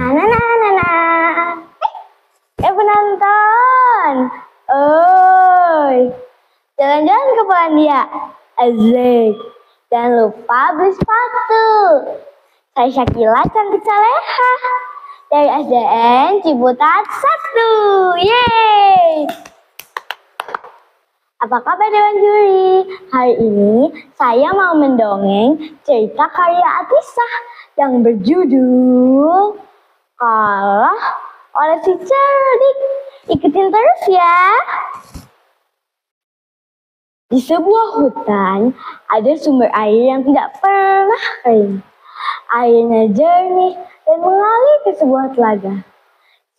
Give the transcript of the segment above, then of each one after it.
Nah. Penonton. Oi. Jalan-jalan ke Polandia. Asik. Jangan lupa beli sepatu. Saya Syakila cantik saleha. Dari SDN Ciputat 1. Yeay. Apa kabar Dewan Juri? Hari ini saya mau mendongeng cerita karya Atisah yang berjudul Kalah oleh si Cerdik. Ikutin terus ya. Di sebuah hutan ada sumber air yang tidak pernah kering. Airnya jernih dan mengalir ke sebuah telaga.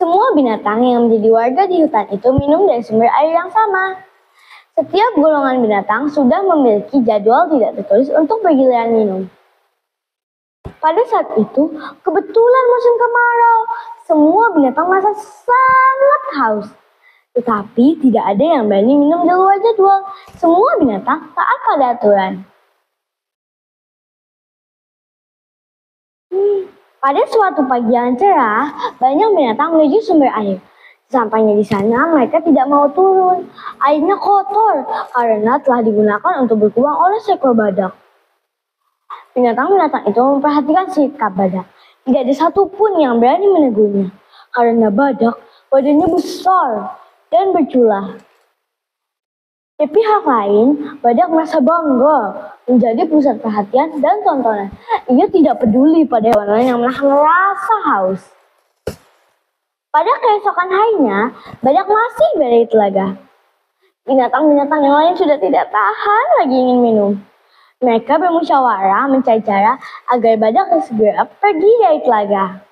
Semua binatang yang menjadi warga di hutan itu minum dari sumber air yang sama. Setiap golongan binatang sudah memiliki jadwal tidak tertulis untuk bergiliran minum. Pada saat itu, kebetulan musim kemarau. Semua binatang merasa sangat haus. Tetapi tidak ada yang berani minum di luar jadwal. Semua binatang taat pada aturan. Pada suatu pagi yang cerah, banyak binatang menuju sumber air. Sampainya di sana, mereka tidak mau turun. Airnya kotor karena telah digunakan untuk berkubang oleh seekor badak. Binatang-binatang itu memperhatikan sikap badak. Tidak ada satupun yang berani menegurnya. Karena badak, badannya besar dan berculah. Di pihak lain, badak merasa bangga menjadi pusat perhatian dan tontonan. Ia tidak peduli pada hewan lain yang menahan rasa haus. Pada keesokan harinya, badak masih berada di telaga. Binatang-binatang yang lain sudah tidak tahan lagi ingin minum. Mereka bermusyawarah mencari cara agar badak segera pergi dari telaga.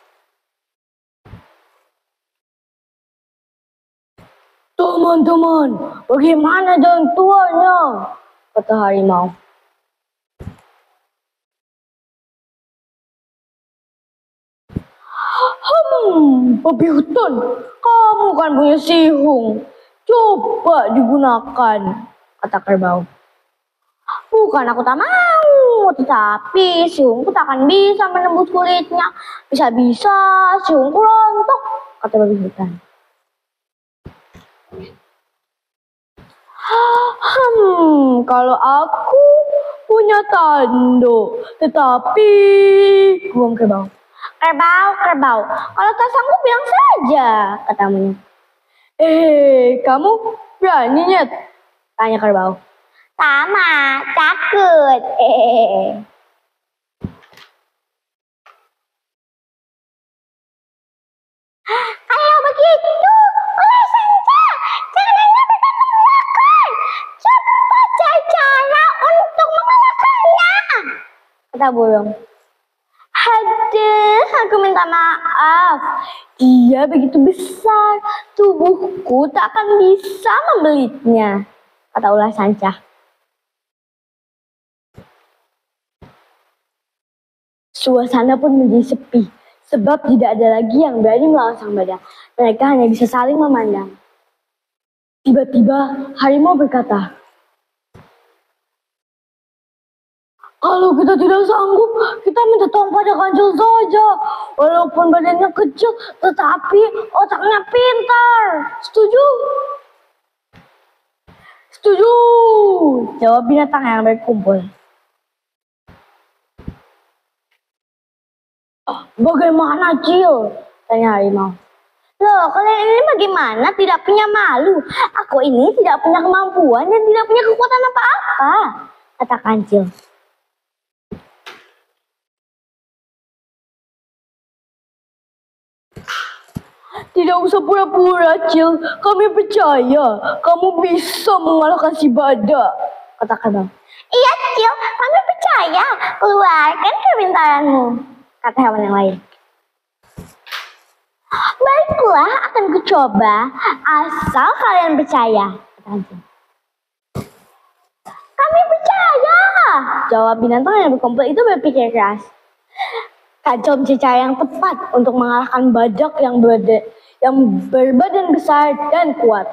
Teman-teman, bagaimana jalan keluarnya? Kata harimau. Babi hutan, kamu kan punya sihung. Coba digunakan, kata kerbau. Bukan aku tak mau, tetapi sihungku tak akan bisa menembus kulitnya. Bisa-bisa sihungku rontok, kata babi hutan. Kalau aku punya tanduk, tetapi guam kerbau. Kerbau, kalau tak sanggup bilang saja, katanya. Kamu berani nyet? Tanya kerbau. Sama, takut. Kalau begitu, oleh saja, jangan hanya bertambah belakang. Cepat cari cara untuk mengalahkannya, kata burung. Aduh, aku minta maaf. Dia begitu besar, tubuhku tak akan bisa membelitnya, kata ular sanca. Suasana pun menjadi sepi, sebab tidak ada lagi yang berani melawan sang badak. Mereka hanya bisa saling memandang. Tiba-tiba harimau berkata, kalau kita tidak sanggup, kita minta tolong pada kancil saja. Walaupun badannya kecil, tetapi otaknya pintar. Setuju? Setuju, jawab binatang yang berkumpul. Bagaimana, Cil? Tanya harimau. Loh, kalian ini bagaimana? Tidak punya malu. Aku ini tidak punya kemampuan dan tidak punya kekuatan apa-apa, kata kancil. Tidak usah pura-pura, Cil. Kami percaya kamu bisa mengalahkan si badak, kata kerbau. Iya, Cil. Kami percaya. Keluarkan kepintaranmu, kata hewan yang lain. Baiklah, akan kucoba. Asal kalian percaya, kata kancil. Kami percaya, jawab binatang yang berkumpul itu berpikir keras. Kancil mencari cara yang tepat untuk mengalahkan badak yang berbadan besar dan kuat.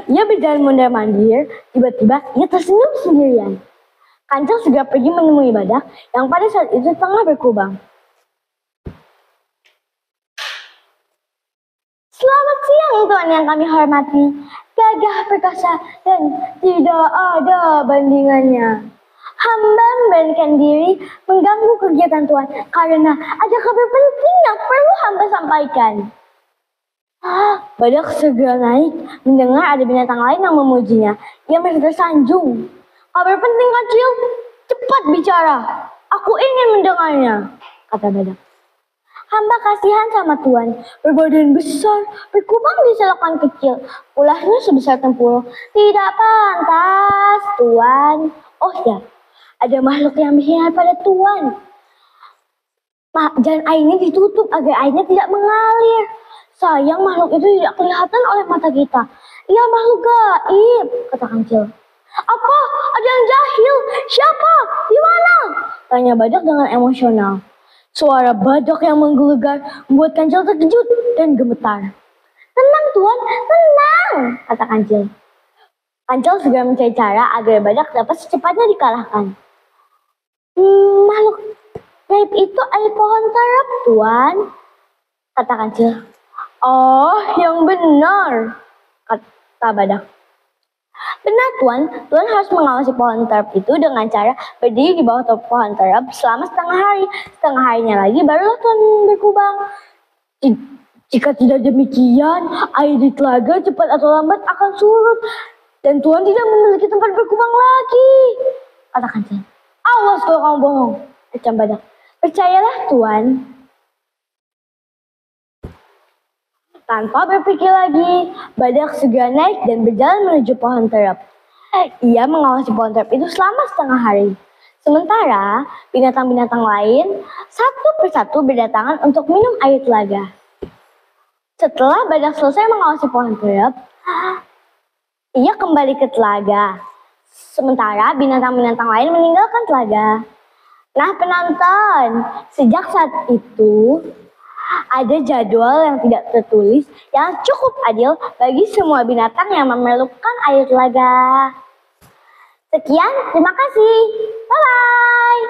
Ia berjalan mondar-mandir, tiba-tiba ia tersenyum sendirian. Kancil segera pergi menemui badak yang pada saat itu tengah berkubang. Selamat siang Tuan yang kami hormati. Gagah perkasa dan tidak ada bandingannya. Hamba memberanikan diri mengganggu kegiatan Tuan karena ada kabar penting yang perlu hamba sampaikan. Badak segera naik mendengar ada binatang lain yang memujinya. Ia merasa tersanjung. Kabar penting kecil, cepat bicara. Aku ingin mendengarnya, kata badak. Hamba kasihan sama Tuan, berbadan besar, berkubang di selokan kecil, ulahnya sebesar tempurung. Tidak pantas, Tuan. Oh ya, ada makhluk yang berkhianat pada Tuan. Dan airnya ditutup agar airnya tidak mengalir. Sayang makhluk itu tidak kelihatan oleh mata kita. Ia makhluk gaib, kata Kancil. Apa? Ada yang jahil? Siapa? Di mana? Tanya badak dengan emosional. Suara badak yang menggelegar membuat Kancil terkejut dan gemetar. Tenang Tuan, tenang, kata Kancil. Kancil segera mencari cara agar badak dapat secepatnya dikalahkan. Makhluk gaib itu ada pohon terap, Tuan, kata Kancil. Oh, yang benar, kata badak. Benar Tuan, Tuan harus mengawasi pohon terap itu dengan cara berdiri di bawah pohon terap selama setengah hari. Setengah harinya lagi barulah Tuan berkubang. Jika tidak demikian, air di telaga cepat atau lambat akan surut. Dan Tuan tidak memiliki tempat berkubang lagi, kata Kancil. Awas kalau kamu bohong, ucap badak. Percayalah Tuan. Tanpa berpikir lagi, badak segera naik dan berjalan menuju pohon terap. Ia mengawasi pohon terap itu selama setengah hari. Sementara binatang-binatang lain satu persatu berdatangan untuk minum air telaga. Setelah badak selesai mengawasi pohon terap, ia kembali ke telaga. Sementara binatang-binatang lain meninggalkan telaga. Nah penonton, sejak saat itu ada jadwal yang tidak tertulis yang cukup adil bagi semua binatang yang memerlukan air telaga. Sekian, terima kasih. Bye-bye.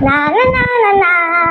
Nah, nah, nah, nah, nah.